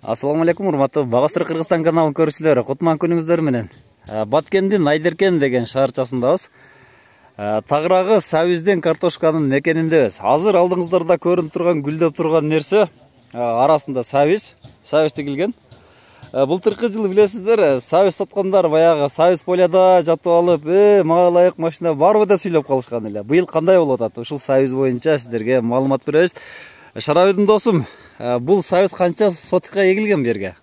Ассаламу алейкум, урматтуу Багастыр Кыргызстан каналын көрүүчүлөр, кутман күнүңүздөр менен. Баткендин Айдеркен деген шаарчасындабыз. Тагыраагы Сабизден картошканын мекениндебиз. Азыр алдыңыздарда көрүнүп турган гүлдөп турган нерсе арасында Сабиз тигилген. Былтыркы жылы билесиздер, Сабиз саткандар баягы Сабиз поляда жатып алып, мага ылайык машина барбы деп сүйлөп калышкан эле. Быйыл кандай болуп атат? Ушул Сабиз боюнча сиздерге маалымат беребиз. Шарабидин досум, бул Сабиз канча сотикка эгилген берге?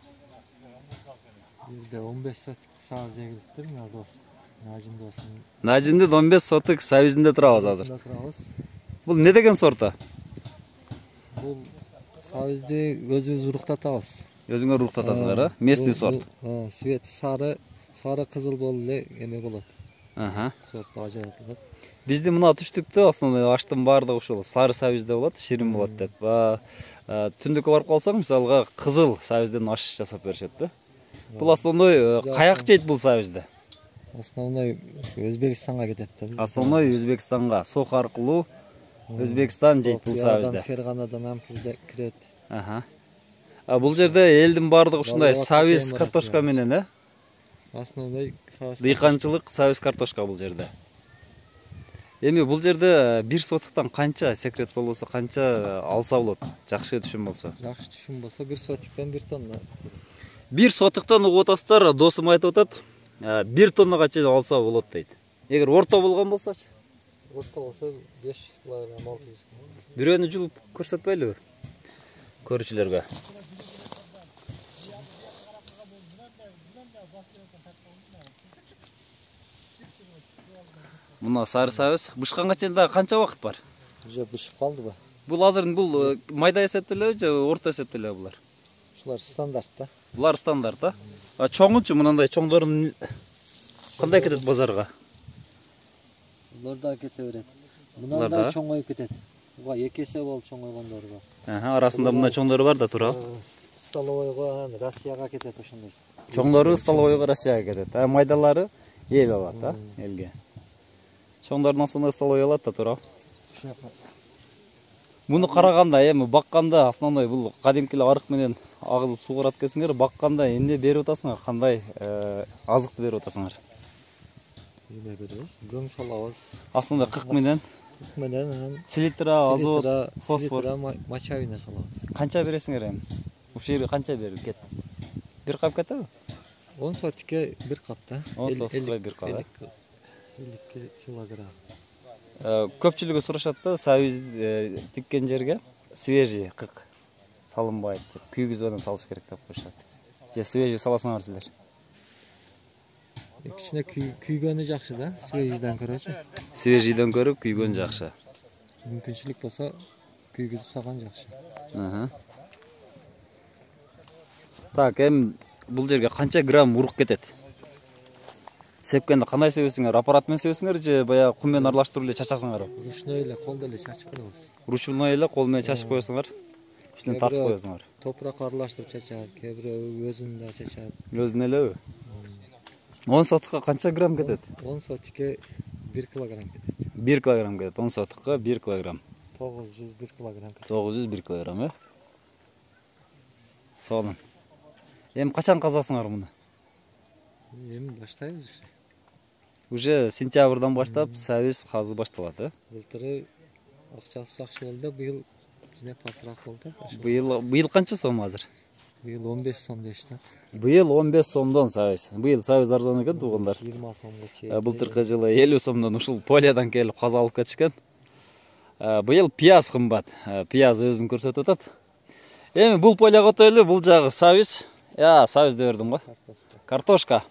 15 сотик Сабиз эгилиптир, мына дос. Нажим досум. Нажимдин 15 сотик Сабизинде турабыз азыр. Бул не деген сорта? Бул Сабизди өзүбүз уруктатабыз. Өзүңөр уруктатасыңар, местный сорт. Свет сары кызыл болуп эле эме болот. Сорт ажайып болот. Бизди мына түштүктө основной аштын баардыгы ушул сары Сабизде болот, ширин болот деп. Түндүккө барып калсаң, мисалга кызыл Сабизден аш жасап беришет да. Бул основной каяк жейт бул Сабизде? Основной Өзбекстанга кетет да. Основной Өзбекстанга, Сох аркылуу Өзбекстан жейт бул Сабизде. Ферганадан ham кирет. Бул жерде элдин баардыгы ушундай Сабиз картошка менен, Основной Сабиз. Дыйканчылык Сабиз картошка бул жерде. Эми бул жерде бир сотуктан канча секрет болбосо, канча алса болот? Жакшы түшүм болсо. Жакшы түшүм болсо 1 сотиктен 1 тонна. 1 сотуктан угуп атасыздар, досум айтып атат. 1 тоннага чейин алса болот дейт. Эгер орто болгон болсочу? Орто болсо 500 кг, 600 кг. Бирөөнү жулуп көрсөтпөйлүбү көрүүчүлөргө? Мына сары Сабиз бышканга чейин да канча убакыт бар? Уже бышып калдыбы? Бул азыр бул майда эсептелеби же орто эсептелеби булар? Ушулар стандарт да. Булар стандарт да. Чоңучу мындай чоңдорун кандай кетет базарга? Булар да кете берет. Мындан да чоңоюп кетет. Буга 2 эсе болуп чоңойгондор бар. Арасында мындай чоңдору бар да тура. Столовойго, Россияга кетет ошондой. Чоңдору столовойго, Россияга кетет. Майдалары эл алат, элге. Чоңдордун основной столовой алат да тура. Муну караганда, эми бакканда основной бул кадимки арык менен агызып суугарат экенсиңер, бакканда эмне берип атасыңар? Кандай азыкты берип атасыңар? Эмне беребиз? Гөң салабыз. Основной кык менен. Селитра, азот, фосфор, мочавина салабыз. Канча бересиңер эми? Ушул жерге канча берип кет? 1 кап кетеби? 10 сотикке 1 кап да. 10 сотикке 1 кап. 50 килограмм. Көпчүлүгү сурашат да, Сабиз тиккен жерге свежий кык салынбайт деп, күйгүзбөдөн салыш керек деп коюшат. Же свежий саласыңар силер? Кичине күйгөнү жакшы да, свежийден көрөчү. Свежийден көрүп күйгөн жакшы. Мүмкүнчүлүк болсо күйгүзүп салган жакшы. Так, эми бул жерге канча грамм урук кетет? Сепкенде кандай себесиңер? Аппарат менен себесиңер же баягы кум менен аралаштырып эле чачасыңар? Ручной эле, колдо эле чачып коебуз. Ручной эле кол менен чачып коесуңар. Үстүнөн тартып коесуңар. Топуракка аралаштырып чачат, кээ бирөө өзүн да чачат. Өзүн элеби? 10 сотукка канча грамм кетет? 10 сотикке 1 килограмм кетет. 1 килограмм кетет. 10 сотукка 1 килограмм. 901 килограмм кетет. 901 килограмм, Сонун. Эми качан казасыңар муну? Эми баштайбыз уже. Уже сентябрдан баштап Сабиз казуу башталат, Былтыры акчасы жакшы болду, быйыл кичине пасыраак болду. Быйыл канча сом азыр? Быйыл 15 сом дешти. Быйыл 15 сомдон Сабиз. Быйыл Сабиз арзан экен туугандар. 20 сомго чейин. Былтыркы жылы 50 сомдон ушул полядан келип каза алып кетишкен. Быйыл пияз кымбат. Пияз өзүн көрсөтүп атат. Эми бул поляга өтөлү, бул жагы Сабиз. Сабиз деп бердим го. Картошка.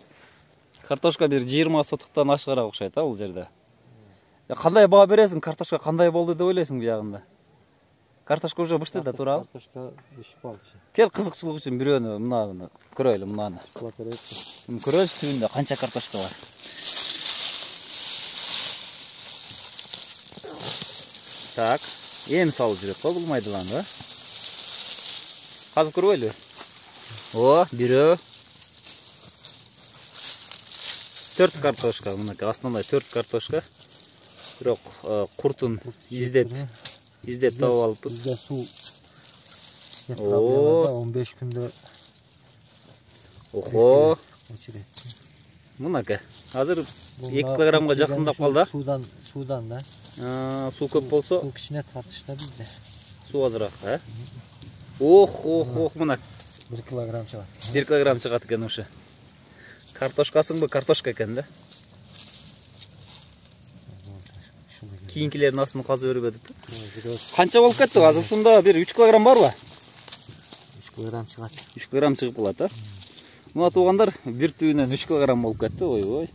Картошка бир 20 сотуктан ашыгыраак окшойт, бул жерде. Кандай баа бересиң? Картошка кандай болду деп ойлойсуң буягында? Картошка уже бышты да, туурабы? Картошка бышып калды. Кел кызыкчылык үчүн бирөөнү мынаны көрөйлү, мынаны. Көрөлү түбүндө канча картошка бар. Так, эми салып жүрөт го бул майдаланды. Казып көрбөйлү? Бирөө. 4 картошка, мынакей основной 4 картошка. Бирок куртун издеп таап алыппыз. кичине проблема да 15 күндө Охо. өчүрөт. Мынака. Азыр 2 килограммга жакындап калды. Судан да. Суу көп болсо, Суу кичине тартышта бизде. суу азыраак, а? Ох, мына 1 килограмм чыгат. 1 килограмм чыгат экен ушу. Картошкасыңбы? Картошка экен да. Кийинкилердин астын казып өрбөдүп. Канча болуп кетти? Азыр ушунда бир 3 килограмм барбы? 3 килограмм чыгат. 3 килограмм чыгып калат, а? Мына туугандар, бир түбүнөн 3 килограмм болуп кетти. Ой.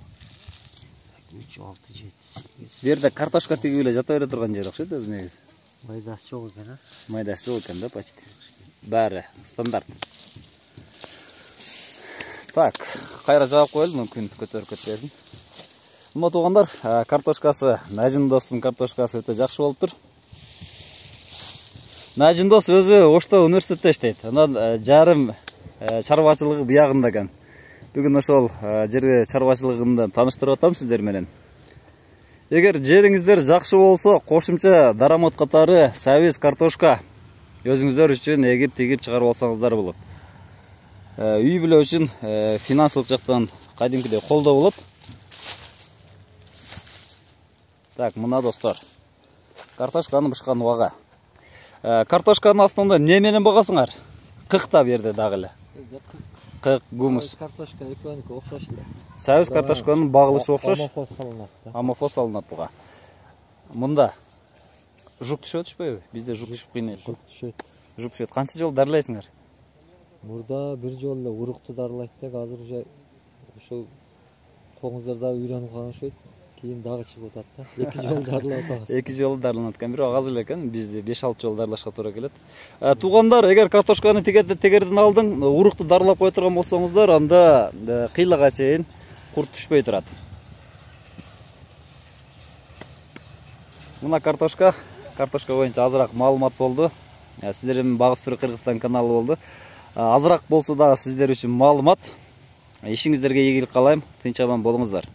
3, 6, 7, 8. Бу жерде картошка тигип эле жата бере турган жер окшойт өзү негизи. Майдасы жок экен, а? Майдасы жок экен да, почти. Баары стандарт. Так, кайра жаап коелу, мүмкүн көтөрүп кетпесин. Мына туугандар, картошкасы, Нажин достун картошкасы өтө жакшы болуптур. Нажин дос өзү Ошто университетте иштейт. Анан жарым чарбачылыгы биягында экен. Бүгүн ошол жер чарбачылыгында тааныштырып атам сиздер менен. Эгер жериңиздер жакшы болсо, кошумча дарамат катары сабиз картошка өзүңүздөр үчүн эгип тигип чыгарып алсаңыздар болот. Үй бүлө үчүн финансылык жактан кадимкидей колдоо болот. Так, мына достор. Картошканы бышкан убага. Картошканын астында эмне менен багасыңар? Кыкта берди дагы эле. Кык, гумус. Картошка экөөнүкү окшош эле. Сабиз картошканын багылышы окшош. Амофос салынат да. Амофос салынат буга. Мында жук түшөт түшпөйбү? Бизде жук түшүп кыйнайт. Жук түшөт. Жук түшөт. Канча жолу дарылайсыңар? Мурда бир жолу эле урукту дарылайт да, азыр уже ошол коңуздар да үйрөнүп калган окшойт. Кийин дагы чыгып атат да. 2 жолу дарылап атабыз. 2 жолу дарыланат экен. Бирок аз эле экен. Бизде 5-6 жолу дарылашка туура келет. Туугандар, эгер картошканы тегерден алдың, урукту дарылап кое турган болсоңуздар, анда кыйлага чейин курт түшпөй турат. Мына картошка боюнча азыраак маалымат болду. Сиздер менен Багып Сүрөт Кыргызстан каналы болду. Азыраак болсо дагы сиздер үчүн маалымат. Ишиңиздерге ийгилик каалайм. Тынч аман болуңуздар.